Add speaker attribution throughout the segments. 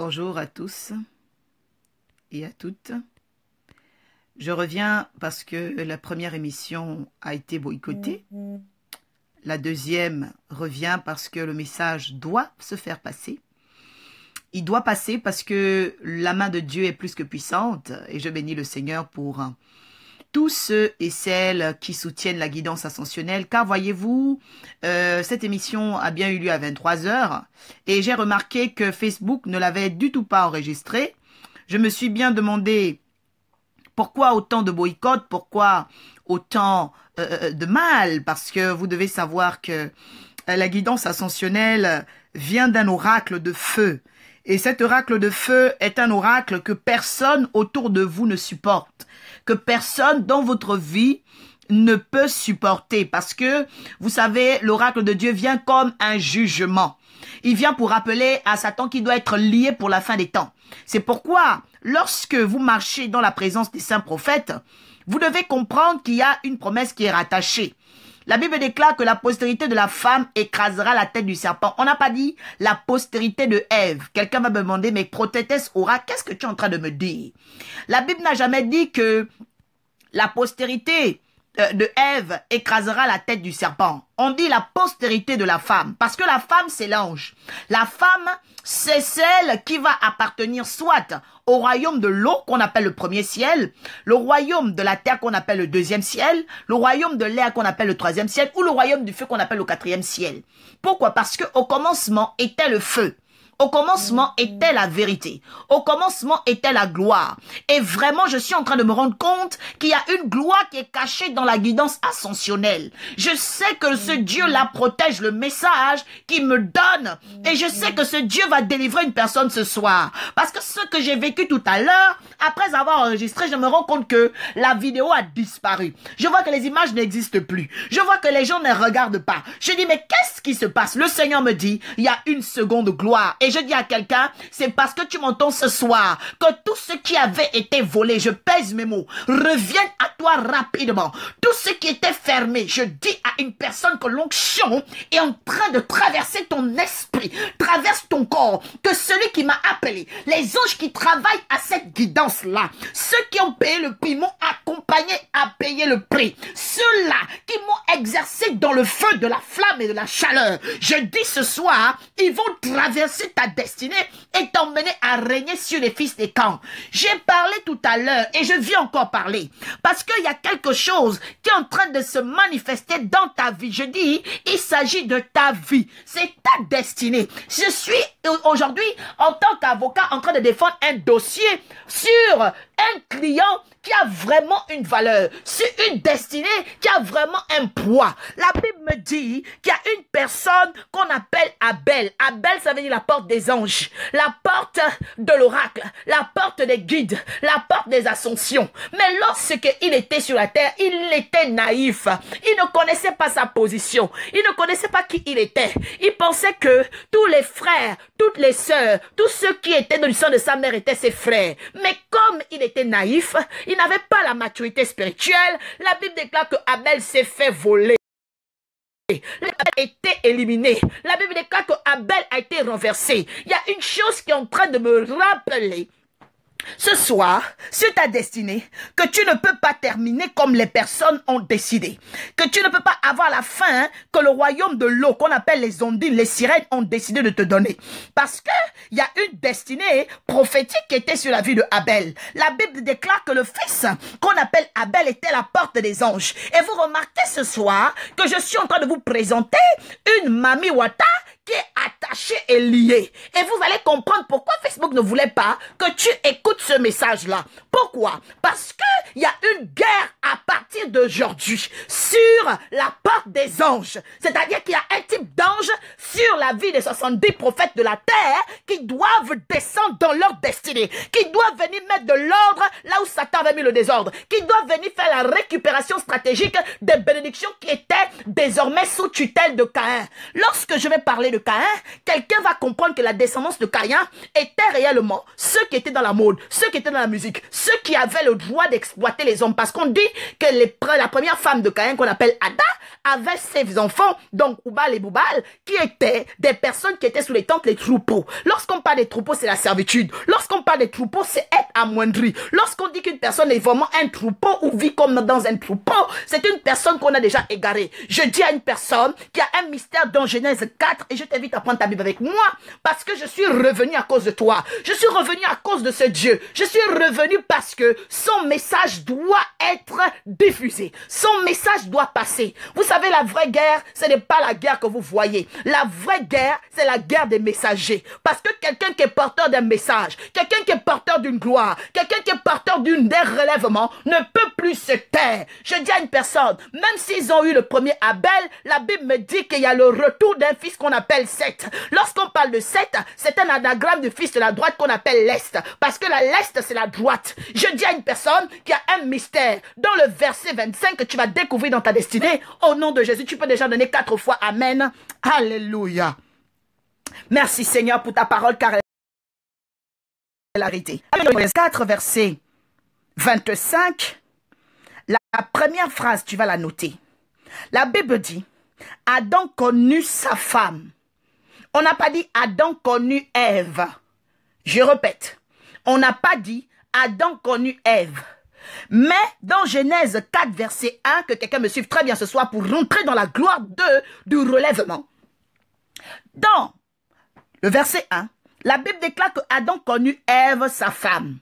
Speaker 1: Bonjour à tous et à toutes. Je reviens parce que la première émission a été boycottée. La deuxième revient parce que le message doit se faire passer. Il doit passer parce que la main de Dieu est plus que puissante et je bénis le Seigneur pour tous ceux et celles qui soutiennent la guidance ascensionnelle, car voyez-vous, cette émission a bien eu lieu à 23 h et j'ai remarqué que Facebook ne l'avait du tout pas enregistrée. Je me suis bien demandé pourquoi autant de boycott, pourquoi autant de mal, parce que vous devez savoir que la guidance ascensionnelle vient d'un oracle de feu. Et cet oracle de feu est un oracle que personne autour de vous ne supporte, que personne dans votre vie ne peut supporter. Parce que, vous savez, l'oracle de Dieu vient comme un jugement. Il vient pour rappeler à Satan qu'il doit être lié pour la fin des temps. C'est pourquoi, lorsque vous marchez dans la présence des saints prophètes, vous devez comprendre qu'il y a une promesse qui est rattachée. La Bible déclare que la postérité de la femme écrasera la tête du serpent. On n'a pas dit la postérité de Ève. Quelqu'un va me demander, mais prophétesse Aura, qu'est-ce que tu es en train de me dire? La Bible n'a jamais dit que la postérité de Ève écrasera la tête du serpent. On dit la postérité de la femme, parce que la femme, c'est l'ange. La femme, c'est celle qui va appartenir soit au royaume de l'eau, qu'on appelle le premier ciel, le royaume de la terre, qu'on appelle le deuxième ciel, le royaume de l'air, qu'on appelle le troisième ciel, ou le royaume du feu, qu'on appelle le quatrième ciel. Pourquoi? Parce que au commencement était le feu. Au commencement était la vérité. Au commencement était la gloire. Et vraiment, je suis en train de me rendre compte qu'il y a une gloire qui est cachée dans la guidance ascensionnelle. Je sais que ce Dieu-là protège le message qu'il me donne. Et je sais que ce Dieu va délivrer une personne ce soir. Parce que ce que j'ai vécu tout à l'heure, après avoir enregistré, je me rends compte que la vidéo a disparu. Je vois que les images n'existent plus. Je vois que les gens ne regardent pas. Je dis, mais qu'est-ce qui se passe? Le Seigneur me dit, il y a une seconde gloire. Et je dis à quelqu'un, c'est parce que tu m'entends ce soir que tout ce qui avait été volé, je pèse mes mots, revienne à toi rapidement. Tout ce qui était fermé, je dis à une personne que l'onction est en train de traverser ton esprit, traverse ton corps, que celui qui m'a appelé, les anges qui travaillent à cette guidance-là, ceux qui ont payé le prix, m'ont accompagné à payer le prix. Ceux-là qui m'ont exercé dans le feu de la flamme et de la chaleur, je dis ce soir, ils vont traverser ta destinée et t'emmener à régner sur les fils des camps. J'ai parlé tout à l'heure et je viens encore parler parce qu'il y a quelque chose qui est en train de se manifester dans ta vie. Je dis, il s'agit de ta vie. C'est ta destinée. Je suis aujourd'hui en tant qu'avocat en train de défendre un dossier sur un client qui a vraiment une valeur, sur une destinée qui a vraiment un poids. La Bible me dit qu'il y a une personne qu'on appelle Abel. Abel, ça veut dire la porte des anges, la porte de l'oracle, la porte des guides, la porte des ascensions. Mais lorsqu'il était sur la terre, il était naïf. Il ne connaissait pas sa position. Il ne connaissait pas qui il était. Il pensait que tous les frères, toutes les sœurs, tous ceux qui étaient dans le sang de sa mère étaient ses frères. Mais comme il était naïf, il n'avait pas la maturité spirituelle. La Bible déclare que Abel s'est fait voler. Abel a été éliminé. La Bible déclare que Abel a été renversé. Il y a une chose qui est en train de me rappeler ce soir, sur ta destinée, que tu ne peux pas terminer comme les personnes ont décidé. Que tu ne peux pas avoir la fin que le royaume de l'eau, qu'on appelle les ondines, les sirènes, ont décidé de te donner. Parce que il y a une destinée prophétique qui était sur la vie de Abel. La Bible déclare que le fils qu'on appelle Abel était la porte des anges. Et vous remarquez ce soir que je suis en train de vous présenter une Mami Wata qui est attachée et liée. Et vous allez comprendre pourquoi Facebook ne voulait pas que tu écoutes ce message-là. Pourquoi? Parce qu'il y a une guerre à partir d'aujourd'hui sur la porte des anges. C'est-à-dire qu'il y a un type d'ange sur la vie des 70 prophètes de la terre qui doivent descendre dans leur destinée, qui doivent venir mettre de l'ordre là où Satan avait mis le désordre, qui doivent venir faire la récupération stratégique des bénédictions qui étaient désormais sous tutelle de Caïn. Lorsque je vais parler de Caïn, quelqu'un va comprendre que la descendance de Caïn était réellement ceux qui étaient dans la mode, ceux qui étaient dans la musique, ceux qui avaient le droit d'exploiter les hommes. Parce qu'on dit que la première femme de Caïn, qu'on appelle Ada, avait ses enfants, donc Oubal et Boubal, qui étaient des personnes qui étaient sous les tentes, les troupeaux. Lorsqu'on parle des troupeaux, c'est la servitude. Lorsqu'on parle des troupeaux, c'est être amoindri. Lorsqu'on dit qu'une personne est vraiment un troupeau ou vit comme dans un troupeau, c'est une personne qu'on a déjà égarée. Je dis à une personne qui a un mystère dans Genèse 4 et je t'invite à prendre ta Bible avec moi parce que je suis revenu à cause de toi. Je suis revenu à cause de ce Dieu. Je suis revenu parce que son message doit être diffusé. Son message doit passer. Vous savez, la vraie guerre, ce n'est pas la guerre que vous voyez. La vraie guerre, c'est la guerre des messagers. Parce que quelqu'un qui est porteur d'un message, quelqu'un qui est porteur d'une gloire, quelqu'un qui est porteur d'un relèvement ne peut plus se taire. Je dis à une personne, même s'ils ont eu le premier Abel, la Bible me dit qu'il y a le retour d'un fils qu'on appelle Seth. Lorsqu'on parle de Seth, c'est un anagramme du fils de la droite qu'on appelle l'Est. Parce que l'Est, c'est la droite. Je dis à une personne qui a un mystère. Dans le verset 25 que tu vas découvrir dans ta destinée, au nom de Jésus, tu peux déjà donner 4 fois Amen. Alléluia. Merci Seigneur pour ta parole car elle est la vérité. 4 verset 25. La première phrase, tu vas la noter. La Bible dit, Adam connut sa femme. On n'a pas dit Adam connut Ève. Je répète, on n'a pas dit Adam connut Ève. Mais dans Genèse 4, verset 1, que quelqu'un me suive très bien ce soir pour rentrer dans la gloire du relèvement. Dans le verset 1, la Bible déclare que Adam connut Ève, sa femme.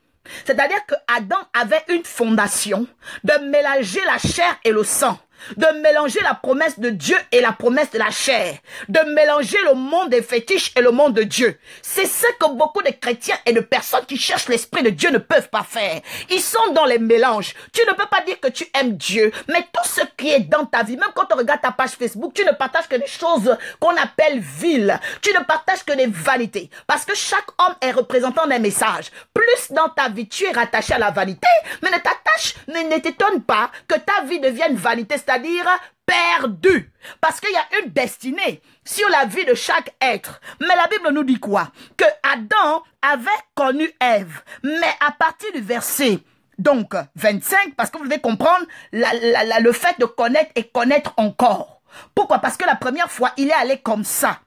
Speaker 1: C'est-à-dire que Adam avait une fondation de mélanger la chair et le sang, de mélanger la promesse de Dieu et la promesse de la chair, de mélanger le monde des fétiches et le monde de Dieu. C'est ce que beaucoup de chrétiens et de personnes qui cherchent l'esprit de Dieu ne peuvent pas faire. Ils sont dans les mélanges. Tu ne peux pas dire que tu aimes Dieu, mais tout ce qui est dans ta vie, même quand tu regardes ta page Facebook, tu ne partages que des choses qu'on appelle viles. Tu ne partages que des vanités. Parce que chaque homme est représentant d'un message. Plus dans ta vie, tu es rattaché à la vanité, mais ne t'étonne pas que ta vie devienne vanité, c'est-à-dire perdu. Parce qu'il y a une destinée sur la vie de chaque être. Mais la Bible nous dit quoi? Que Adam avait connu Ève. Mais à partir du verset donc 25, parce que vous devez comprendre le fait de connaître et connaître encore. Pourquoi? Parce que la première fois, il est allé comme ça.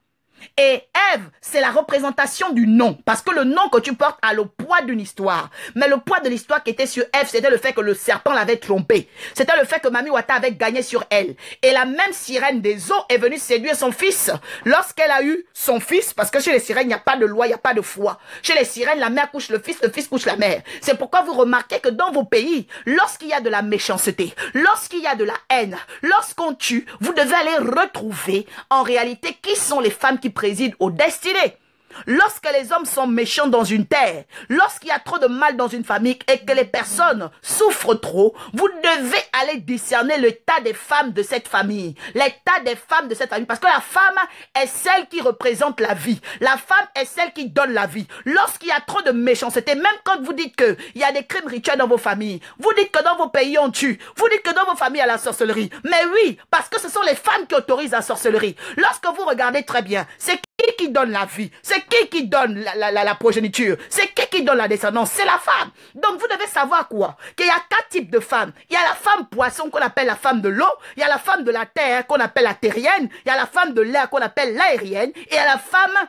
Speaker 1: Et Ève, c'est la représentation du nom. Parce que le nom que tu portes a le poids d'une histoire. Mais le poids de l'histoire qui était sur Ève, c'était le fait que le serpent l'avait trompée. C'était le fait que Mami Wata avait gagné sur elle. Et la même sirène des eaux est venue séduire son fils. Lorsqu'elle a eu son fils, parce que chez les sirènes, il n'y a pas de loi, il n'y a pas de foi. Chez les sirènes, la mère couche le fils couche la mère. C'est pourquoi vous remarquez que dans vos pays, lorsqu'il y a de la méchanceté, lorsqu'il y a de la haine, lorsqu'on tue, vous devez aller retrouver en réalité qui sont les femmes qui préside aux destinées. Lorsque les hommes sont méchants dans une terre, lorsqu'il y a trop de mal dans une famille et que les personnes souffrent trop, vous devez aller discerner l'état des femmes de cette famille. L'état des femmes de cette famille. Parce que la femme est celle qui représente la vie. La femme est celle qui donne la vie. Lorsqu'il y a trop de méchanceté, même quand vous dites qu'il y a des crimes rituels dans vos familles, vous dites que dans vos pays on tue, vous dites que dans vos familles il y a la sorcellerie. Mais oui, parce que ce sont les femmes qui autorisent la sorcellerie. Lorsque vous regardez très bien, c'est qui donne la vie? C'est qui donne la progéniture? C'est qui donne la descendance? C'est la femme. Donc vous devez savoir quoi? Qu'il y a 4 types de femmes. Il y a la femme poisson qu'on appelle la femme de l'eau. Il y a la femme de la terre qu'on appelle la terrienne. Il y a la femme de l'air qu'on appelle l'aérienne. Et il y a la femme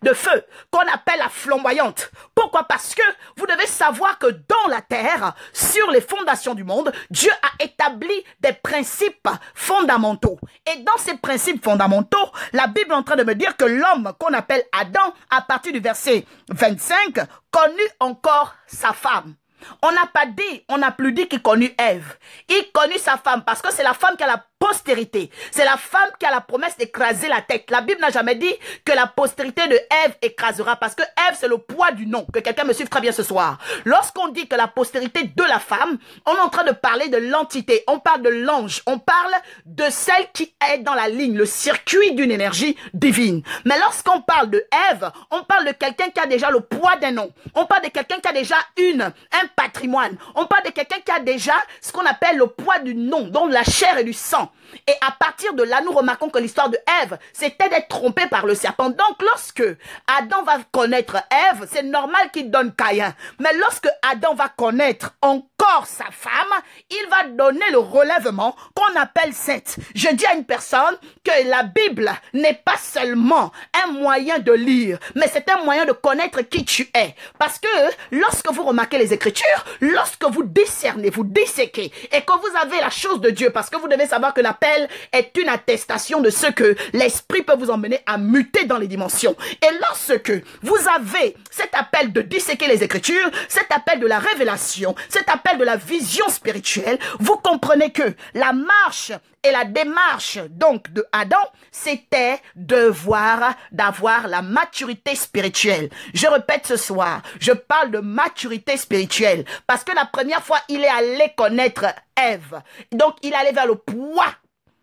Speaker 1: de feu qu'on appelle la flamboyante. Pourquoi? Parce que vous devez savoir que dans la terre, sur les fondations du monde, Dieu a établi des principes fondamentaux. Et dans ces principes fondamentaux, la Bible est en train de me dire que l'homme qu'on appelle Adam, à partir du verset 25, connut encore sa femme. On n'a pas dit, on n'a plus dit qu'il connut Ève. Il connut sa femme parce que c'est la femme qui a la postérité. C'est la femme qui a la promesse d'écraser la tête. La Bible n'a jamais dit que la postérité de Ève écrasera parce que Ève c'est le poids du nom. Que quelqu'un me suive très bien ce soir. Lorsqu'on dit que la postérité de la femme, on est en train de parler de l'entité. On parle de l'ange. On parle de celle qui est dans la ligne, le circuit d'une énergie divine. Mais lorsqu'on parle de Ève, on parle de quelqu'un qui a déjà le poids d'un nom. On parle de quelqu'un qui a déjà un patrimoine. On parle de quelqu'un qui a déjà ce qu'on appelle le poids du nom, donc la chair et du sang. Et à partir de là, nous remarquons que l'histoire de Ève, c'était d'être trompée par le serpent. Donc, lorsque Adam va connaître Ève, c'est normal qu'il donne Caïn. Mais lorsque Adam va connaître encore sa femme, il va donner le relèvement qu'on appelle Seth. Je dis à une personne que la Bible n'est pas seulement un moyen de lire, mais c'est un moyen de connaître qui tu es. Parce que lorsque vous remarquez les Écritures, lorsque vous discernez, vous disséquez, et que vous avez la chose de Dieu, parce que vous devez savoir que l'appel est une attestation de ce que l'Esprit peut vous emmener à muter dans les dimensions. Et lorsque vous avez cet appel de disséquer les Écritures, cet appel de la révélation, cet appel de la vision spirituelle, vous comprenez que la marche et la démarche donc de Adam, c'était d'avoir la maturité spirituelle. Je répète ce soir, je parle de maturité spirituelle parce que la première fois, il est allé connaître Ève. Donc, il allait vers le poids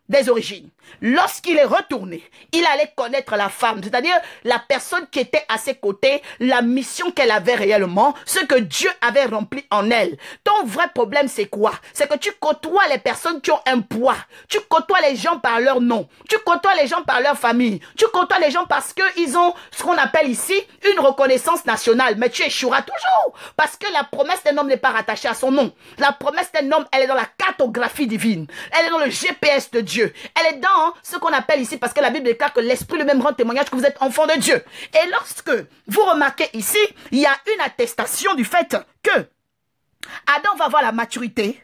Speaker 1: des origines. Lorsqu'il est retourné, il allait connaître la femme, c'est-à-dire la personne qui était à ses côtés, la mission qu'elle avait réellement, ce que Dieu avait rempli en elle. Ton vrai problème, c'est quoi? C'est que tu côtoies les personnes qui ont un poids. Tu côtoies les gens par leur nom. Tu côtoies les gens par leur famille. Tu côtoies les gens parce qu'ils ont ce qu'on appelle ici une reconnaissance nationale. Mais tu échoueras toujours. Parce que la promesse d'un homme n'est pas rattachée à son nom. La promesse d'un homme, elle est dans la cartographie divine. Elle est dans le GPS de Dieu. Elle est dans ce qu'on appelle ici, parce que la Bible déclare que l'Esprit lui-même rend témoignage que vous êtes enfant de Dieu. Et lorsque vous remarquez ici, il y a une attestation du fait que Adam va avoir la maturité,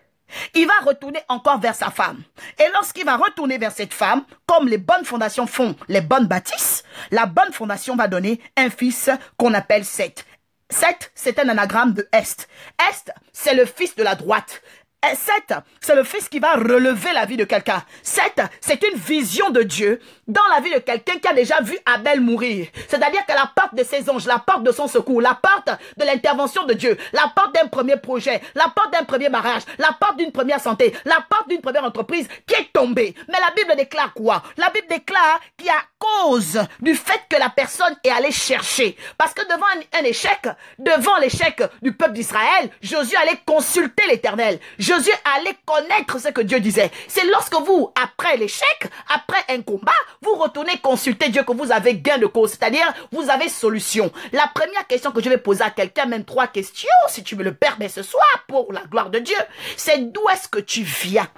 Speaker 1: il va retourner encore vers sa femme. Et lorsqu'il va retourner vers cette femme, comme les bonnes fondations font les bonnes bâtisses, la bonne fondation va donner un fils qu'on appelle Seth. Seth, c'est un anagramme de Est. Est, c'est le fils de la droite. Seth, c'est le fils qui va relever la vie de quelqu'un. Seth, c'est une vision de Dieu dans la vie de quelqu'un qui a déjà vu Abel mourir. C'est-à-dire que la porte de ses anges, la porte de son secours, la porte de l'intervention de Dieu, la porte d'un premier projet, la porte d'un premier mariage, la porte d'une première santé, la porte d'une première entreprise qui est tombée. Mais la Bible déclare quoi? La Bible déclare qu'il y a cause du fait que la personne est allée chercher. Parce que devant un échec, devant l'échec du peuple d'Israël, Josué allait consulter l'Éternel. Josué allait connaître ce que Dieu disait. C'est lorsque vous, après l'échec, après un combat, vous retournez consulter Dieu que vous avez gain de cause. C'est-à-dire, vous avez solution. La première question que je vais poser à quelqu'un, même 3 questions, si tu me le permets ce soir, pour la gloire de Dieu, c'est d'où est-ce que tu viens?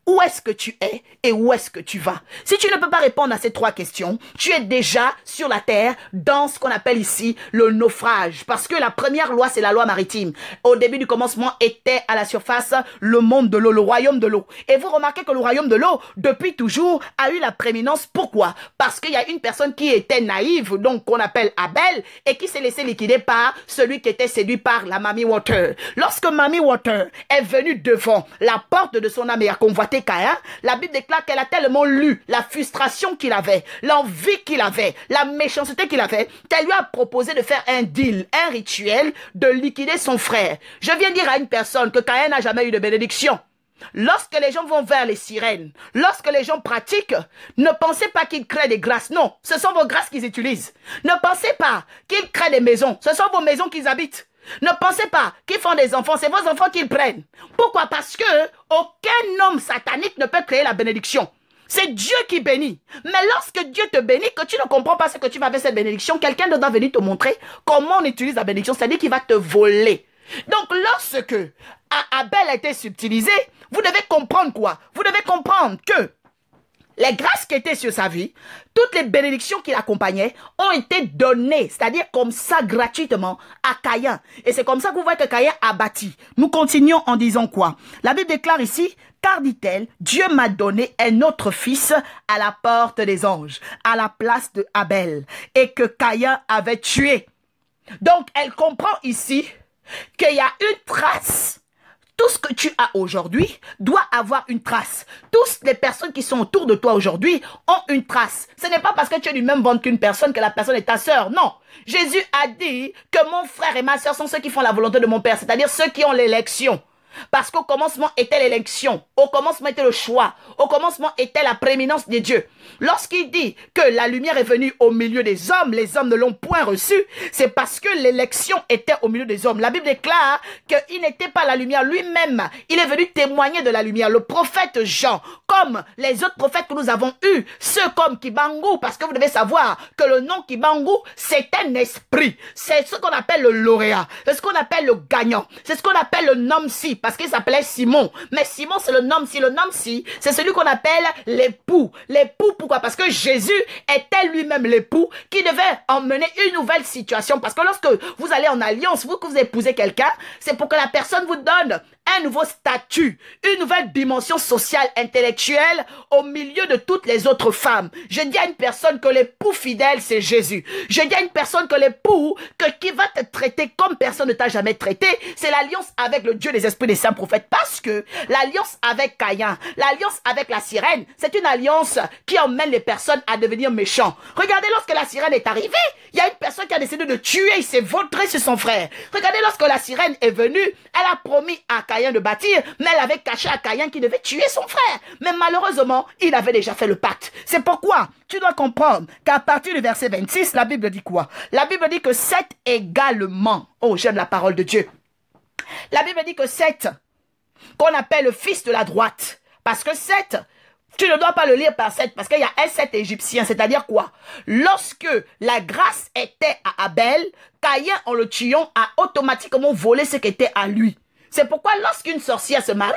Speaker 1: Où est-ce que tu es et où est-ce que tu vas? Si tu ne peux pas répondre à ces 3 questions, tu es déjà sur la terre dans ce qu'on appelle ici le naufrage. Parce que la première loi, c'est la loi maritime. Au début du commencement était à la surface le monde de l'eau, le royaume de l'eau. Et vous remarquez que le royaume de l'eau, depuis toujours, a eu la prééminence. Pourquoi? Parce qu'il y a une personne qui était naïve, donc qu'on appelle Abel, et qui s'est laissé liquider par celui qui était séduit par la Mamie Water. Lorsque Mamie Water est venue devant la porte de son âme et a convoité Caïn, la Bible déclare qu'elle a tellement lu la frustration qu'il avait, l'envie qu'il avait, la méchanceté qu'il avait, qu'elle lui a proposé de faire un deal, un rituel, de liquider son frère. Je viens dire à une personne que Caïn n'a jamais eu de bénédiction. Lorsque les gens vont vers les sirènes, lorsque les gens pratiquent, ne pensez pas qu'ils créent des grâces. Non, ce sont vos grâces qu'ils utilisent. Ne pensez pas qu'ils créent des maisons. Ce sont vos maisons qu'ils habitent. Ne pensez pas qu'ils font des enfants, c'est vos enfants qu'ils prennent. Pourquoi? Parce que aucun homme satanique ne peut créer la bénédiction. C'est Dieu qui bénit. Mais lorsque Dieu te bénit, que tu ne comprends pas ce que tu vas avec cette bénédiction, quelqu'un doit venir te montrer comment on utilise la bénédiction, c'est-à-dire qu'il va te voler. Donc lorsque Abel a été subtilisé, vous devez comprendre quoi? Vous devez comprendre que les grâces qui étaient sur sa vie, toutes les bénédictions qui l'accompagnaient ont été données, c'est-à-dire comme ça gratuitement à Caïn. Et c'est comme ça que vous voyez que Caïn a bâti. Nous continuons en disant quoi? La Bible déclare ici, car dit-elle, Dieu m'a donné un autre fils à la porte des anges, à la place de Abel, et que Caïn avait tué. Donc elle comprend ici qu'il y a une trace. Tout ce que tu as aujourd'hui doit avoir une trace. Toutes les personnes qui sont autour de toi aujourd'hui ont une trace. Ce n'est pas parce que tu es du même ventre qu'une personne que la personne est ta sœur. Non. Jésus a dit que mon frère et ma sœur sont ceux qui font la volonté de mon Père, c'est-à-dire ceux qui ont l'élection. Parce qu'au commencement était l'élection, au commencement était le choix, au commencement était la prééminence de Dieu. Lorsqu'il dit que la lumière est venue au milieu des hommes, les hommes ne l'ont point reçu, c'est parce que l'élection était au milieu des hommes. La Bible déclare qu'il n'était pas la lumière lui-même, il est venu témoigner de la lumière. Le prophète Jean, comme les autres prophètes que nous avons eus, ceux comme Kibangu, parce que vous devez savoir que le nom Kibangu, c'est un esprit. C'est ce qu'on appelle le lauréat, c'est ce qu'on appelle le gagnant, c'est ce qu'on appelle le nom-si, parce qu'il s'appelait Simon. Mais Simon, c'est le nom-si. Le nom-si, c'est celui qu'on appelle l'époux. L'époux, pourquoi? Parce que Jésus était lui-même l'époux qui devait emmener une nouvelle situation. Parce que lorsque vous allez en alliance, que vous épousez quelqu'un, c'est pour que la personne vous donne un nouveau statut, une nouvelle dimension sociale, intellectuelle au milieu de toutes les autres femmes. Je dis à une personne que l'époux fidèle, c'est Jésus. Je dis à une personne que l'époux qui va te traiter comme personne ne t'a jamais traité, c'est l'alliance avec le Dieu des esprits des saints prophètes. Parce que l'alliance avec Caïn, l'alliance avec la sirène, c'est une alliance qui emmène les personnes à devenir méchants. Regardez, lorsque la sirène est arrivée, il y a une personne qui a décidé de tuer, il s'est vautré sur son frère. Regardez, lorsque la sirène est venue, elle a promis à Caïn de bâtir, mais elle avait caché à Caïn qu'il devait tuer son frère. Mais malheureusement, il avait déjà fait le pacte. C'est pourquoi tu dois comprendre qu'à partir du verset 26, la Bible dit quoi? La Bible dit que Seth également, oh j'aime la parole de Dieu, la Bible dit que Seth, qu'on appelle le fils de la droite, parce que Seth, tu ne dois pas le lire par Seth, parce qu'il y a un Seth égyptien, c'est-à-dire quoi? Lorsque la grâce était à Abel, Caïn, en le tuant, a automatiquement volé ce qui était à lui. C'est pourquoi lorsqu'une sorcière se marie,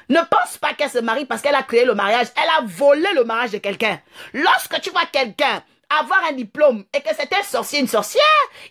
Speaker 1: ne pense pas qu'elle se marie parce qu'elle a créé le mariage. Elle a volé le mariage de quelqu'un. Lorsque tu vois quelqu'un avoir un diplôme et que c'est un sorcier, une sorcière,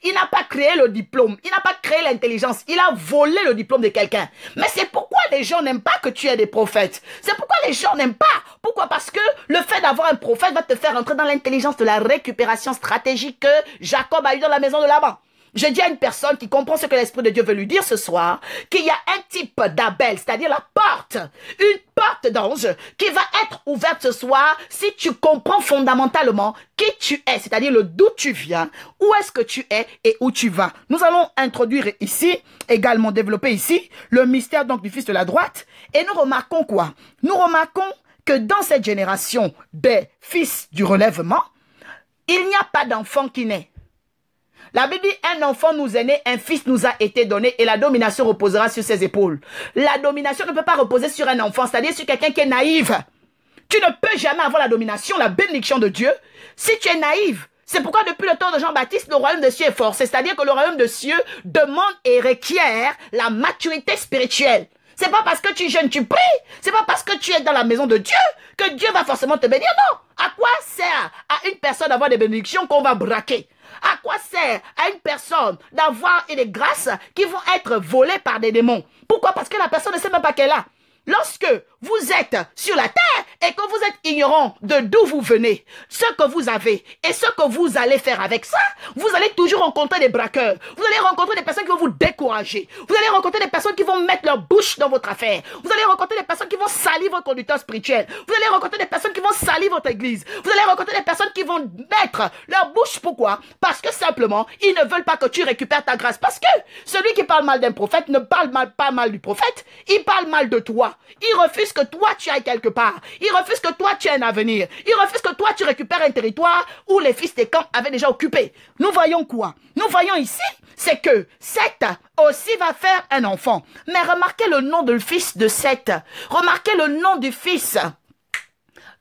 Speaker 1: il n'a pas créé le diplôme, il n'a pas créé l'intelligence, il a volé le diplôme de quelqu'un. Mais c'est pourquoi les gens n'aiment pas que tu aies des prophètes. C'est pourquoi les gens n'aiment pas. Pourquoi? Parce que le fait d'avoir un prophète va te faire entrer dans l'intelligence de la récupération stratégique que Jacob a eu dans la maison de Laban. Je dis à une personne qui comprend ce que l'Esprit de Dieu veut lui dire ce soir, qu'il y a un type d'Abel, c'est-à-dire la porte, une porte d'ange qui va être ouverte ce soir si tu comprends fondamentalement qui tu es, c'est-à-dire le d'où tu viens, où est-ce que tu es et où tu vas. Nous allons introduire ici, également développer ici, le mystère donc du fils de la droite. Et nous remarquons quoi? Nous remarquons que dans cette génération des fils du relèvement, il n'y a pas d'enfant qui naît. La Bible dit, un enfant nous est né, un fils nous a été donné et la domination reposera sur ses épaules. La domination ne peut pas reposer sur un enfant, c'est-à-dire sur quelqu'un qui est naïf. Tu ne peux jamais avoir la domination, la bénédiction de Dieu, si tu es naïf. C'est pourquoi depuis le temps de Jean-Baptiste, le royaume de Dieu est forcé. C'est-à-dire que le royaume de Dieu demande et requiert la maturité spirituelle. C'est pas parce que tu jeûnes, tu pries. C'est pas parce que tu es dans la maison de Dieu que Dieu va forcément te bénir. Non. À quoi sert à une personne d'avoir des bénédictions qu'on va braquer? À quoi sert à une personne d'avoir des grâces qui vont être volées par des démons? Pourquoi? Parce que la personne ne sait même pas qu'elle a. Lorsque vous êtes sur la terre et que vous êtes ignorant de d'où vous venez, ce que vous avez et ce que vous allez faire avec ça, vous allez toujours rencontrer des braqueurs. Vous allez rencontrer des personnes qui vont vous décourager. Vous allez rencontrer des personnes qui vont mettre leur bouche dans votre affaire. Vous allez rencontrer des personnes qui vont salir votre conducteur spirituel. Vous allez rencontrer des personnes qui vont salir votre église. Vous allez rencontrer des personnes qui vont mettre leur bouche. Pourquoi? Parce que simplement, ils ne veulent pas que tu récupères ta grâce. Parce que celui qui parle mal d'un prophète ne parle pas mal du prophète. Il parle mal de toi. Il refuse que toi tu ailles quelque part. Il refuse que toi tu aies un avenir. Il refuse que toi tu récupères un territoire où les fils des camps avaient déjà occupé. Nous voyons quoi? Nous voyons ici, c'est que Seth aussi va faire un enfant. Mais remarquez le nom du fils de Seth. Remarquez le nom du fils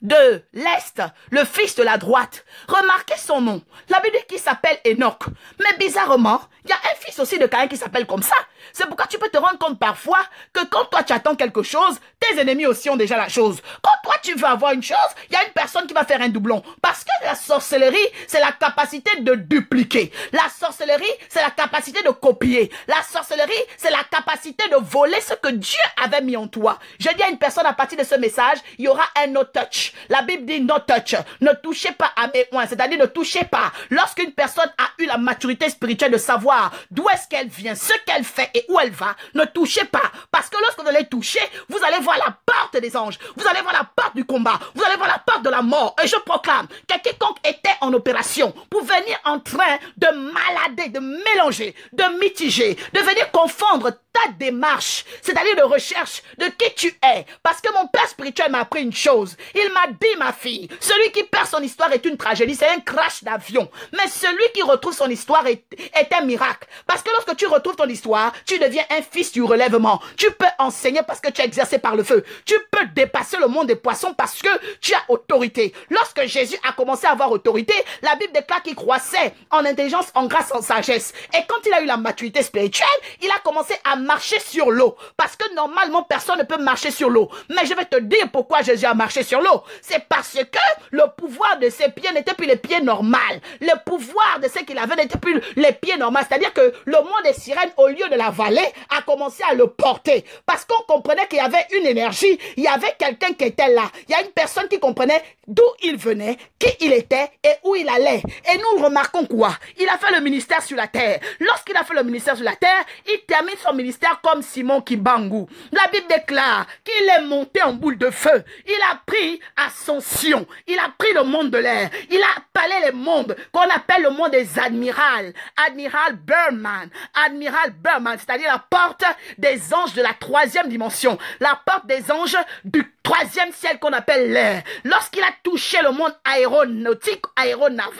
Speaker 1: de l'Est, le fils de la droite. Remarquez son nom. La Bible dit qu'il s'appelle Enoch. Mais bizarrement, il y a un fils aussi de Caïn qui s'appelle comme ça. C'est pourquoi tu peux te rendre compte parfois que quand toi tu attends quelque chose, tes ennemis aussi ont déjà la chose. Quand toi tu veux avoir une chose, il y a une personne qui va faire un doublon. Parce que la sorcellerie, c'est la capacité de dupliquer. La sorcellerie, c'est la capacité de copier. La sorcellerie, c'est la capacité de voler ce que Dieu avait mis en toi. Je dis à une personne à partir de ce message, il y aura un no touch. La Bible dit no touch. Ne touchez pas à mes points. C'est-à-dire ne touchez pas. Lorsqu'une personne a eu la maturité spirituelle de savoir d'où est-ce qu'elle vient, ce qu'elle fait et où elle va, ne touchez pas. Parce que lorsque vous allez toucher, vous allez voir la porte des anges. Vous allez voir la porte du combat. Vous allez voir la porte de la mort. Et je proclame que quiconque était en opération pour pour venir en train de malader, de mélanger, de mitiger, de venir confondre ta démarche, c'est-à-dire de recherche de qui tu es. Parce que mon père spirituel m'a appris une chose. Il m'a dit, ma fille, celui qui perd son histoire est une tragédie, c'est un crash d'avion. Mais celui qui retrouve son histoire est un miracle. Parce que lorsque tu retrouves ton histoire, tu deviens un fils du relèvement. Tu peux enseigner parce que tu es exercé par le feu. Tu peux dépasser le monde des poissons parce que tu as autorité. Lorsque Jésus a commencé à avoir autorité, la Bible déclare qu'il croissait en intelligence, en grâce, en sagesse. Et quand il a eu la maturité spirituelle, il a commencé à marcher sur l'eau. Parce que normalement, personne ne peut marcher sur l'eau. Mais je vais te dire pourquoi Jésus a marché sur l'eau. C'est parce que le pouvoir de ses pieds n'était plus les pieds normaux. Le pouvoir de ce qu'il avait n'était plus les pieds normaux. C'est-à-dire que le monde des sirènes, au lieu de la vallée, a commencé à le porter. Parce qu'on comprenait qu'il y avait une énergie, il y avait quelqu'un qui était là. Il y a une personne qui comprenait d'où il venait, qui il était et où il allait. Et nous remarquons quoi? Il a fait le ministère sur la terre. Lorsqu'il a fait le ministère sur la terre, il termine son ministère comme Simon Kimbangu. La Bible déclare qu'il est monté en boule de feu. Il a pris ascension. Il a pris le monde de l'air. Il a appelé les mondes qu'on appelle le monde des admirals. Admiral Berman. Admiral Berman, c'est-à-dire la porte des anges de la 3e dimension. La porte des anges du 3e ciel qu'on appelle l'air. Lorsqu'il a touché le monde aéronautique, aéronaval,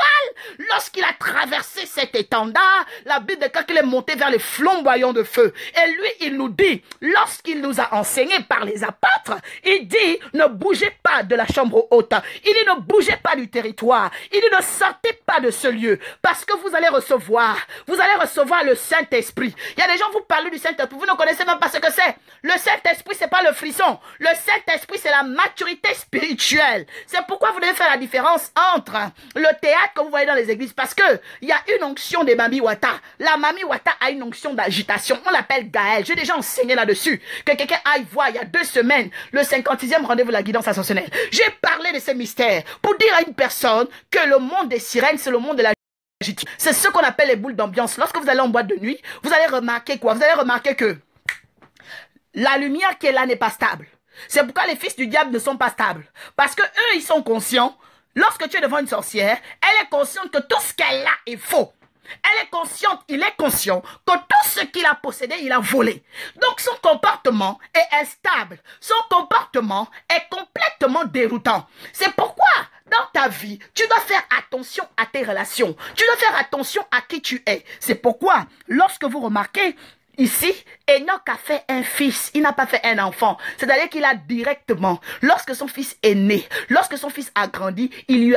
Speaker 1: lorsqu'il a traversé cet étendard, la Bible déclare qu'il est monté vers les flamboyants de feu. Et lui, il nous dit, lorsqu'il nous a enseigné par les apôtres, il dit, ne bougez pas de la chambre haute. Il dit, ne bougez pas du territoire. Il dit, ne sortez pas de ce lieu. Parce que vous allez recevoir le Saint-Esprit. Il y a des gens, vous parlez du Saint-Esprit, vous ne connaissez même pas ce que c'est. Le Saint-Esprit, c'est pas le frisson. Le Saint-Esprit, c'est la maturité spirituelle. C'est pourquoi vous devez faire la différence entre le théâtre que vous voyez dans les églises. Parce que il y a une onction des Mami Wata. La Mami Wata a une onction d'agitation. On l'appelle Gaël. J'ai déjà enseigné là-dessus. Que quelqu'un aille voir il y a 2 semaines le 56e rendez-vous de la guidance ascensionnelle. J'ai parlé de ces mystères pour dire à une personne que le monde des sirènes, c'est le monde de la c'est ce qu'on appelle les boules d'ambiance. Lorsque vous allez en boîte de nuit, vous allez remarquer quoi? Vous allez remarquer que la lumière qui est là n'est pas stable. C'est pourquoi les fils du diable ne sont pas stables. Parce que eux, ils sont conscients. Lorsque tu es devant une sorcière, elle est consciente que tout ce qu'elle a est faux. Elle est consciente, il est conscient que tout ce qu'il a possédé, il a volé. Donc son comportement est instable. Son comportement est complètement déroutant. C'est pourquoi dans ta vie, tu dois faire attention à tes relations. Tu dois faire attention à qui tu es. C'est pourquoi, lorsque vous remarquez, ici, Enoch a fait un fils, il n'a pas fait un enfant. C'est-à-dire qu'il a directement, lorsque son fils est né, lorsque son fils a grandi, il lui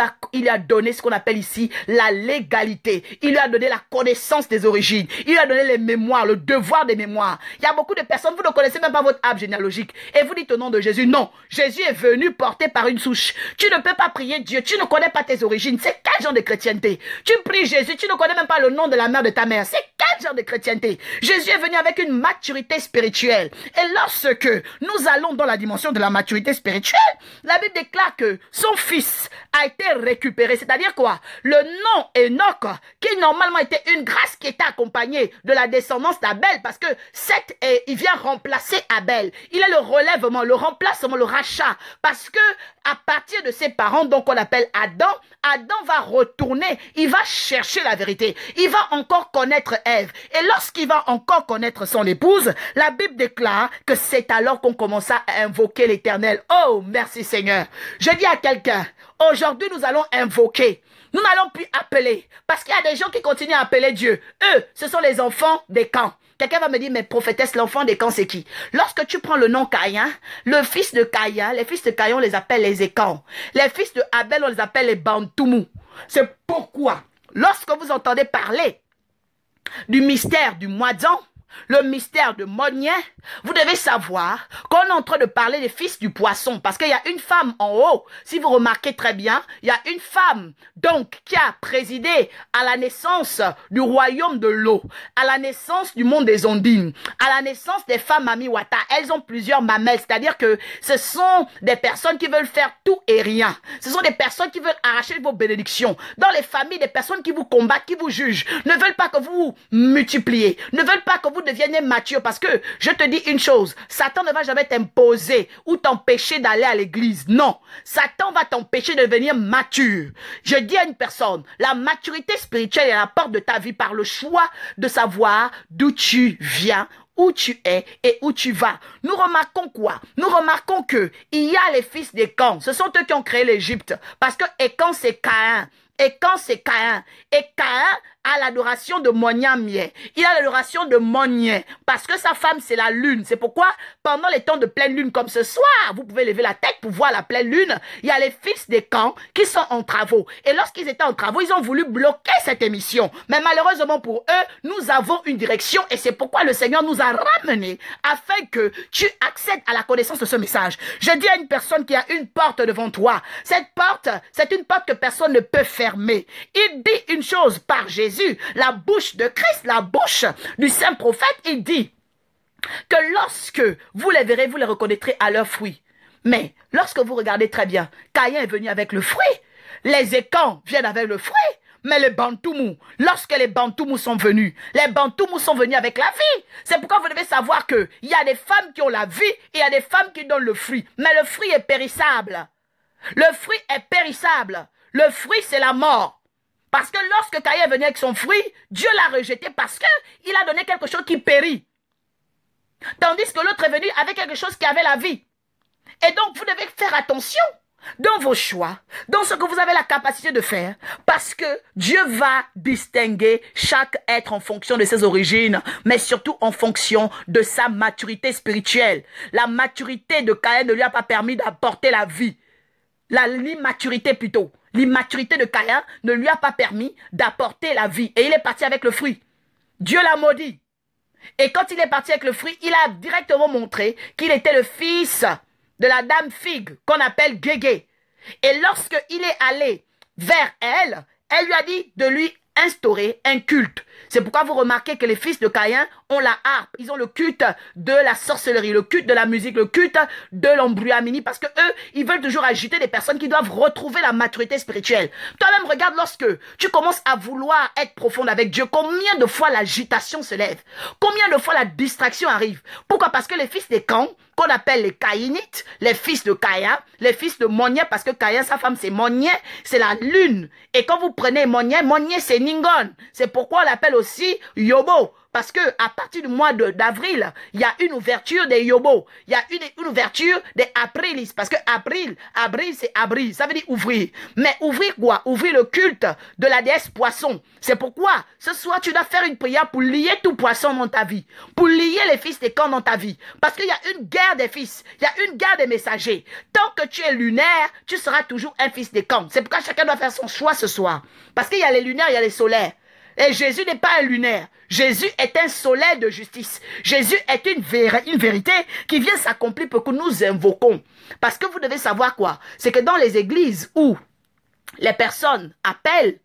Speaker 1: a donné ce qu'on appelle ici la légalité. Il lui a donné la connaissance des origines. Il lui a donné les mémoires, le devoir des mémoires. Il y a beaucoup de personnes, vous ne connaissez même pas votre arbre généalogique. Et vous dites au nom de Jésus, non, Jésus est venu porté par une souche. Tu ne peux pas prier Dieu, tu ne connais pas tes origines. C'est quel genre de chrétienté? Tu pries Jésus, tu ne connais même pas le nom de la mère de ta mère. C'est quel genre de chrétienté? Jésus est venu avec une maturité spirituelle. Et lorsque nous allons dans la dimension de la maturité spirituelle, la Bible déclare que son fils a été récupéré. C'est-à-dire quoi? Le nom Enoch, qui normalement était une grâce qui était accompagnée de la descendance d'Abel, parce que Seth, il vient remplacer Abel. Il est le relèvement, le remplacement, le rachat. Parce que à partir de ses parents, donc on appelle Adam, Adam va retourner, il va chercher la vérité. Il va encore connaître Ève. Et lorsqu'il va encore connaître son épouse, la Bible déclare que c'est alors qu'on commença à invoquer l'Éternel. Oh, merci Seigneur. Je dis à quelqu'un, aujourd'hui nous allons invoquer. Nous n'allons plus appeler. Parce qu'il y a des gens qui continuent à appeler Dieu. Eux, ce sont les enfants des camps. Quelqu'un va me dire, mais prophétesse, l'enfant des camps, c'est qui? Lorsque tu prends le nom Caïn, le fils de Caïn, les fils de Caïn, on les appelle les Écans. Les fils de Abel, on les appelle les Bantoumou. C'est pourquoi, lorsque vous entendez parler du mystère du moisson, le mystère de Monien, vous devez savoir qu'on est en train de parler des fils du poisson. Parce qu'il y a une femme en haut, si vous remarquez très bien, il y a une femme donc qui a présidé à la naissance du royaume de l'eau, à la naissance du monde des ondines, à la naissance des femmes Mami Wata. Elles ont plusieurs mamelles, c'est-à-dire que ce sont des personnes qui veulent faire tout et rien. Ce sont des personnes qui veulent arracher vos bénédictions. Dans les familles, des personnes qui vous combattent, qui vous jugent, ne veulent pas que vous multipliez, ne veulent pas que vous vous deviennent matures. Parce que, je te dis une chose, Satan ne va jamais t'imposer ou t'empêcher d'aller à l'église. Non, Satan va t'empêcher de devenir mature. Je dis à une personne, la maturité spirituelle est à la porte de ta vie par le choix de savoir d'où tu viens, où tu es et où tu vas. Nous remarquons quoi? Nous remarquons que il y a les fils d'Écan. Ce sont eux qui ont créé l'Égypte. Parce que Écan, c'est Caïn. Écan, c'est Caïn. Et Caïn a l'adoration de Moniamier. Il a l'adoration de Monier. Parce que sa femme, c'est la lune. C'est pourquoi, pendant les temps de pleine lune comme ce soir, vous pouvez lever la tête pour voir la pleine lune. Il y a les fils d'Écan qui sont en travaux. Et lorsqu'ils étaient en travaux, ils ont voulu bloquer cette émission. Mais malheureusement pour eux, nous avons une direction. Et c'est pourquoi le Seigneur nous a ramenés afin que tu accèdes à la connaissance de ce message. Je dis à une personne qui a une porte devant toi. Cette porte, c'est une porte que personne ne peut fermer. Il dit une chose par Jésus, la bouche de Christ, la bouche du saint prophète, il dit que lorsque vous les verrez, vous les reconnaîtrez à leurs fruits. Mais lorsque vous regardez très bien, Caïn est venu avec le fruit, les Écans viennent avec le fruit, mais les Bantoumous, lorsque les Bantoumous sont venus avec la vie. C'est pourquoi vous devez savoir qu'il y a des femmes qui ont la vie et il y a des femmes qui donnent le fruit. Mais le fruit est périssable. Le fruit est périssable. Le fruit, c'est la mort. Parce que lorsque Caïn est venu avec son fruit, Dieu l'a rejeté parce qu'il a donné quelque chose qui périt. Tandis que l'autre est venu avec quelque chose qui avait la vie. Et donc, vous devez faire attention dans vos choix, dans ce que vous avez la capacité de faire, parce que Dieu va distinguer chaque être en fonction de ses origines, mais surtout en fonction de sa maturité spirituelle. La maturité de Caïn ne lui a pas permis d'apporter la vie. L'immaturité plutôt. L'immaturité de Caïn ne lui a pas permis d'apporter la vie. Et il est parti avec le fruit. Dieu l'a maudit. Et quand il est parti avec le fruit, il a directement montré qu'il était le fils de la dame figue qu'on appelle Guégué. Et lorsqu'il est allé vers elle, elle lui a dit de lui instaurer un culte. C'est pourquoi vous remarquez que les fils de Caïn ont la harpe. Ils ont le culte de la sorcellerie, le culte de la musique, le culte de l'embrouillamini, parce que eux, ils veulent toujours agiter des personnes qui doivent retrouver la maturité spirituelle. Toi-même, regarde lorsque tu commences à vouloir être profonde avec Dieu, combien de fois l'agitation se lève? Combien de fois la distraction arrive? Pourquoi? Parce que les fils des camps, qu'on appelle les Caïnites, les fils de Caïn, les fils de Monier, parce que Caïn, sa femme, c'est Monier, c'est la lune. Et quand vous prenez Monier, Monier, c'est Ningon. C'est pourquoi on l'appelle aussi Yobo. Parce que à partir du mois d'avril, il y a une ouverture des Yobo. Il y a une ouverture des Aprilis. Parce que avril, c'est avril. Ça veut dire ouvrir. Mais ouvrir quoi? Ouvrir le culte de la déesse poisson. C'est pourquoi ce soir, tu dois faire une prière pour lier tout poisson dans ta vie. Pour lier les fils des camps dans ta vie. Parce qu'il y a une guerre des fils. Il y a une guerre des messagers. Tant que tu es lunaire, tu seras toujours un fils des camps. C'est pourquoi chacun doit faire son choix ce soir. Parce qu'il y a les lunaires, il y a les solaires. Et Jésus n'est pas un lunaire. Jésus est un soleil de justice. Jésus est une vérité qui vient s'accomplir pour que nous invoquons. Parce que vous devez savoir quoi? C'est que dans les églises où les personnes appellent,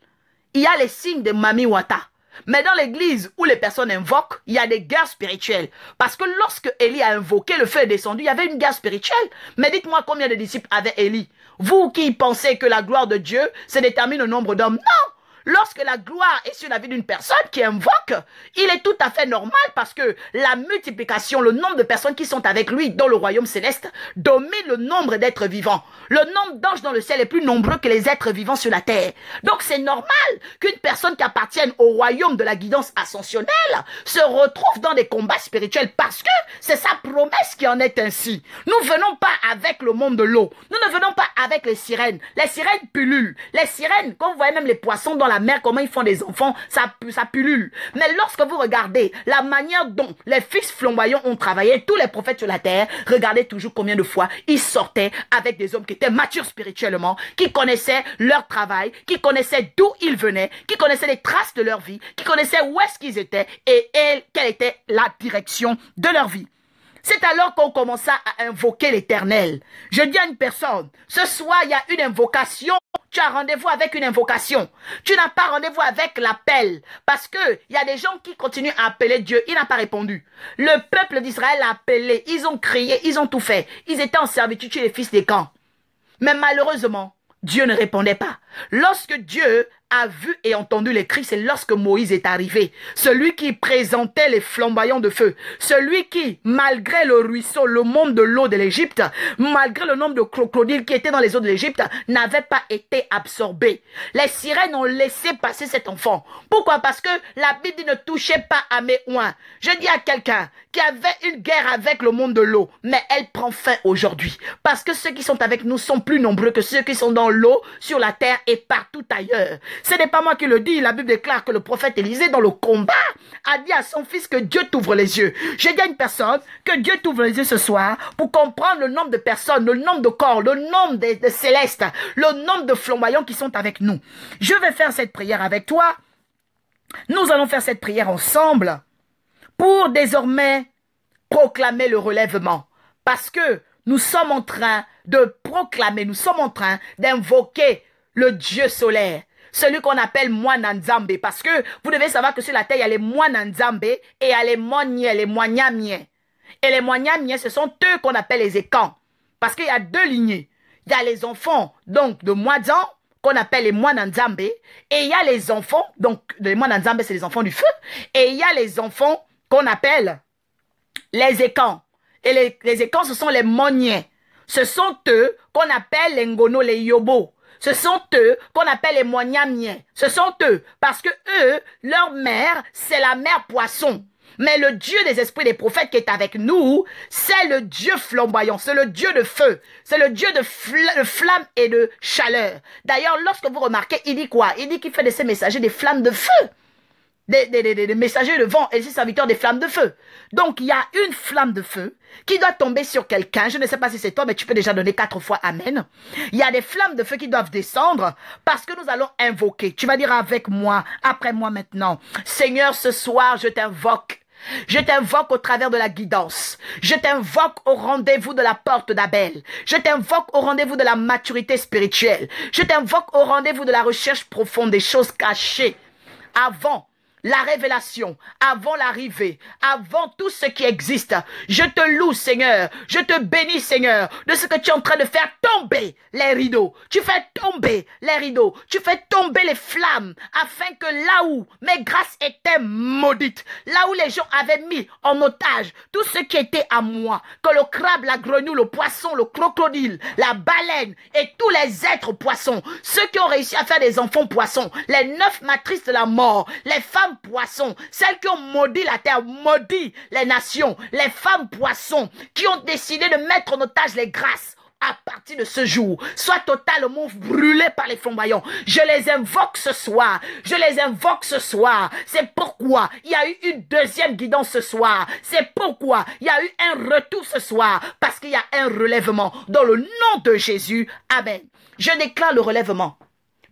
Speaker 1: il y a les signes de Mami Wata. Mais dans l'église où les personnes invoquent, il y a des guerres spirituelles. Parce que lorsque Élie a invoqué, le feu est descendu, il y avait une guerre spirituelle. Mais dites-moi combien de disciples avaient Élie? Vous qui pensez que la gloire de Dieu se détermine au nombre d'hommes? Non! Lorsque la gloire est sur la vie d'une personne qui invoque, il est tout à fait normal parce que la multiplication, le nombre de personnes qui sont avec lui dans le royaume céleste domine le nombre d'êtres vivants. Le nombre d'anges dans le ciel est plus nombreux que les êtres vivants sur la terre. Donc c'est normal qu'une personne qui appartienne au royaume de la guidance ascensionnelle se retrouve dans des combats spirituels parce que c'est sa promesse qui en est ainsi. Nous ne venons pas avec le monde de l'eau. Nous ne venons pas avec les sirènes. Les sirènes pullulent. Les sirènes, quand vous voyez même les poissons dans la mer, comment ils font des enfants, ça pullule. Mais lorsque vous regardez la manière dont les fils flamboyants ont travaillé, tous les prophètes sur la terre, regardez toujours combien de fois ils sortaient avec des hommes qui étaient matures spirituellement, qui connaissaient leur travail, qui connaissaient d'où ils venaient, qui connaissaient les traces de leur vie, qui connaissaient où est-ce qu'ils étaient et quelle était la direction de leur vie. C'est alors qu'on commença à invoquer l'Éternel. Je dis à une personne, ce soir, il y a une invocation. Tu as rendez-vous avec une invocation. Tu n'as pas rendez-vous avec l'appel. Parce que il y a des gens qui continuent à appeler Dieu. Il n'a pas répondu. Le peuple d'Israël l'a appelé. Ils ont crié, ils ont tout fait. Ils étaient en servitude chez les fils des camps. Mais malheureusement, Dieu ne répondait pas. Lorsque Dieu a vu et entendu les cris, c'est lorsque Moïse est arrivé. Celui qui présentait les flamboyants de feu. Celui qui, malgré le ruisseau, le monde de l'eau de l'Égypte, malgré le nombre de crocodiles qui étaient dans les eaux de l'Égypte, n'avait pas été absorbé. Les sirènes ont laissé passer cet enfant. Pourquoi? Parce que la Bible dit ne touchez pas à mes oins. Je dis à quelqu'un qui avait une guerre avec le monde de l'eau, mais elle prend fin aujourd'hui. Parce que ceux qui sont avec nous sont plus nombreux que ceux qui sont dans l'eau, sur la terre et partout ailleurs. Ce n'est pas moi qui le dis. La Bible déclare que le prophète Élisée, dans le combat, a dit à son fils que Dieu t'ouvre les yeux. Je dis à une personne que Dieu t'ouvre les yeux ce soir pour comprendre le nombre de personnes, le nombre de corps, le nombre de célestes, le nombre de flamboyants qui sont avec nous. Je vais faire cette prière avec toi. Nous allons faire cette prière ensemble pour désormais proclamer le relèvement. Parce que nous sommes en train de proclamer, nous sommes en train d'invoquer le Dieu solaire, celui qu'on appelle Mwana Nzambe. Parce que vous devez savoir que sur la terre, il y a les Mwana Nzambe et il y a les Moniens, les Moignamiens. Et les Moignamiens, ce sont eux qu'on appelle les Écans. Parce qu'il y a deux lignées. Il y a les enfants donc de Moisan, qu'on appelle les Mwana Nzambe. Et il y a les enfants, donc les Mwana Nzambe, c'est les enfants du feu. Et il y a les enfants qu'on appelle les Écans. Et les Écans, ce sont les Moniens. Ce sont eux qu'on appelle les Ngono, les Yobo. Ce sont eux qu'on appelle les Moignamiens. Ce sont eux. Parce que eux, leur mère, c'est la mère poisson. Mais le Dieu des esprits des prophètes qui est avec nous, c'est le Dieu flamboyant, c'est le Dieu de feu, c'est le Dieu de flamme et de chaleur. D'ailleurs, lorsque vous remarquez, il dit quoi? Il dit qu'il fait de ses messagers des flammes de feu. Des messagers de vent et ses serviteurs des flammes de feu. Donc, il y a une flamme de feu qui doit tomber sur quelqu'un. Je ne sais pas si c'est toi, mais tu peux déjà donner 4 fois Amen. Il y a des flammes de feu qui doivent descendre parce que nous allons invoquer. Tu vas dire avec moi, après moi maintenant. Seigneur, ce soir, je t'invoque. Je t'invoque au travers de la guidance. Je t'invoque au rendez-vous de la porte d'Abel. Je t'invoque au rendez-vous de la maturité spirituelle. Je t'invoque au rendez-vous de la recherche profonde des choses cachées. Avant la révélation, avant l'arrivée, avant tout ce qui existe. Je te loue, Seigneur. Je te bénis, Seigneur, de ce que tu es en train de faire tomber les rideaux. Tu fais tomber les rideaux. Tu fais tomber les flammes afin que là où mes grâces étaient maudites, là où les gens avaient mis en otage tout ce qui était à moi, que le crabe, la grenouille, le poisson, le crocodile, la baleine et tous les êtres poissons, ceux qui ont réussi à faire des enfants poissons, les 9 matrices de la mort, les femmes poissons, celles qui ont maudit la terre, maudit les nations, les femmes poissons qui ont décidé de mettre en otage les grâces à partir de ce jour, soient totalement brûlées par les flamboyants. Je les invoque ce soir. Je les invoque ce soir. C'est pourquoi il y a eu une deuxième guidance ce soir. C'est pourquoi il y a eu un retour ce soir. Parce qu'il y a un relèvement. Dans le nom de Jésus. Amen. Je déclare le relèvement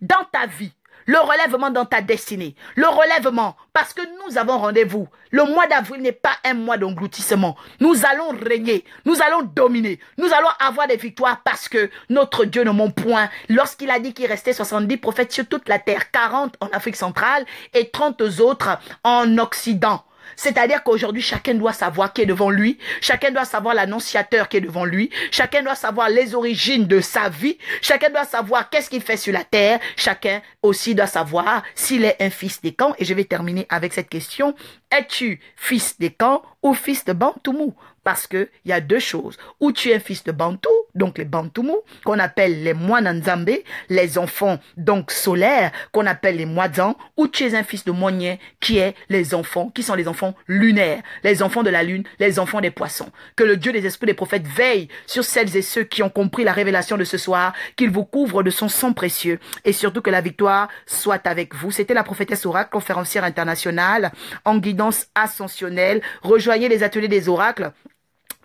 Speaker 1: dans ta vie. Le relèvement dans ta destinée. Le relèvement, parce que nous avons rendez-vous. Le mois d'avril n'est pas un mois d'engloutissement. Nous allons régner. Nous allons dominer. Nous allons avoir des victoires parce que notre Dieu ne ment point. Lorsqu'il a dit qu'il restait 70 prophètes sur toute la terre, 40 en Afrique centrale et 30 autres en Occident. C'est-à-dire qu'aujourd'hui, chacun doit savoir qui est devant lui. Chacun doit savoir l'annonciateur qui est devant lui. Chacun doit savoir les origines de sa vie. Chacun doit savoir qu'est-ce qu'il fait sur la terre. Chacun aussi doit savoir s'il est un fils des camps. Et je vais terminer avec cette question. Es-tu fils des camps ou fils de Bantoumou? Parce que il y a deux choses. Ou tu es un fils de Bantou, donc les Bantoumou, qu'on appelle les Mwana Nzambe, les enfants donc solaires, qu'on appelle les Mwadjan, ou tu es un fils de Monien, qui est les enfants, qui sont les enfants lunaires, les enfants de la lune, les enfants des poissons. Que le Dieu des esprits des prophètes veille sur celles et ceux qui ont compris la révélation de ce soir, qu'il vous couvre de son sang précieux, et surtout que la victoire soit avec vous. C'était la prophétesse oracle, conférencière internationale, en guidance ascensionnelle. Rejoignez les ateliers des oracles.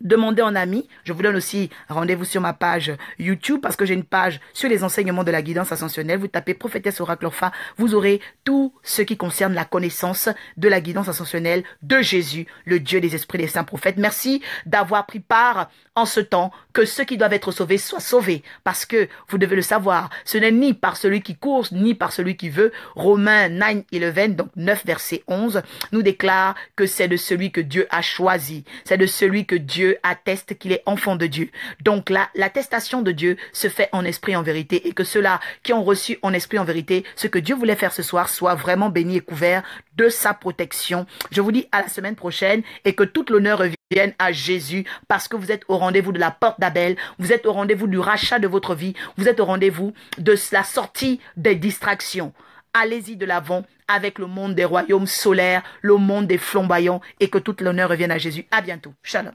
Speaker 1: Demandez en ami. Je vous donne aussi rendez-vous sur ma page YouTube parce que j'ai une page sur les enseignements de la guidance ascensionnelle. Vous tapez prophétesse oracle Orpha. Vous aurez tout ce qui concerne la connaissance de la guidance ascensionnelle de Jésus, le Dieu des esprits des saints prophètes. Merci d'avoir pris part en ce temps que ceux qui doivent être sauvés soient sauvés parce que vous devez le savoir. Ce n'est ni par celui qui court, ni par celui qui veut. Romains 9:11, donc 9 verset 11, nous déclare que c'est de celui que Dieu a choisi. C'est de celui que Dieu Dieu atteste qu'il est enfant de Dieu. Donc l'attestation de Dieu se fait en esprit en vérité et que ceux-là qui ont reçu en esprit en vérité ce que Dieu voulait faire ce soir soit vraiment béni et couvert de sa protection. Je vous dis à la semaine prochaine et que toute l'honneur revienne à Jésus parce que vous êtes au rendez-vous de la porte d'Abel, vous êtes au rendez-vous du rachat de votre vie, vous êtes au rendez-vous de la sortie des distractions. Allez-y de l'avant avec le monde des royaumes solaires, le monde des flamboyants et que toute l'honneur revienne à Jésus. À bientôt. Shalom.